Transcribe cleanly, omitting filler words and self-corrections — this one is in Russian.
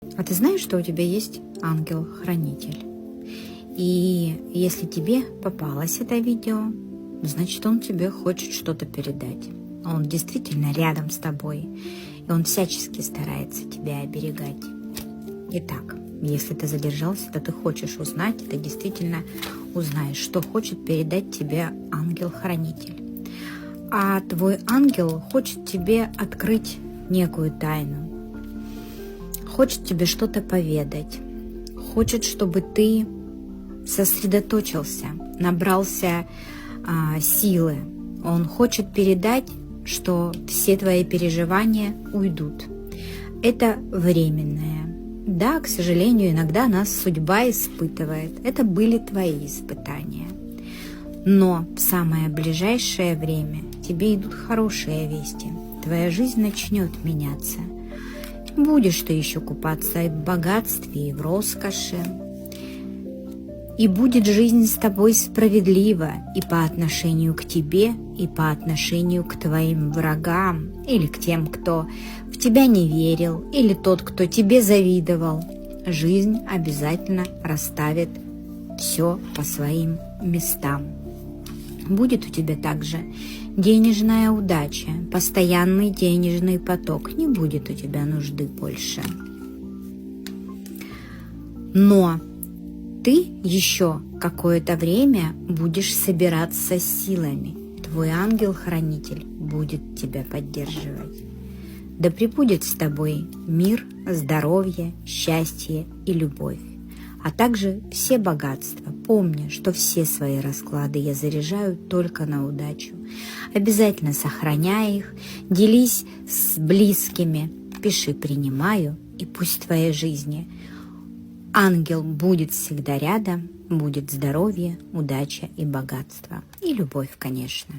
А ты знаешь, что у тебя есть ангел-хранитель? И если тебе попалось это видео, значит, он тебе хочет что-то передать. Он действительно рядом с тобой, и он всячески старается тебя оберегать. Итак, если ты задержался, то ты хочешь узнать, ты действительно узнаешь, что хочет передать тебе ангел-хранитель. А твой ангел хочет тебе открыть некую тайну, хочет тебе что-то поведать, хочет, чтобы ты сосредоточился, набрался силы. Он хочет передать, что все твои переживания уйдут. Это временное. Да, к сожалению, иногда нас судьба испытывает. Это были твои испытания. Но в самое ближайшее время тебе идут хорошие вести. Твоя жизнь начнет меняться. Будешь ты еще купаться и в богатстве, и в роскоши. И будет жизнь с тобой справедлива и по отношению к тебе, и по отношению к твоим врагам, или к тем, кто в тебя не верил, или тот, кто тебе завидовал. Жизнь обязательно расставит все по своим местам. Будет у тебя также денежная удача, постоянный денежный поток. Не будет у тебя нужды больше. Но ты еще какое-то время будешь собираться силами. Твой ангел-хранитель будет тебя поддерживать. Да пребудет с тобой мир, здоровье, счастье и любовь, а также все богатства. Помни, что все свои расклады я заряжаю только на удачу. Обязательно сохраняй их, делись с близкими, пиши «принимаю», и пусть в твоей жизни ангел будет всегда рядом, будет здоровье, удача и богатство. И любовь, конечно.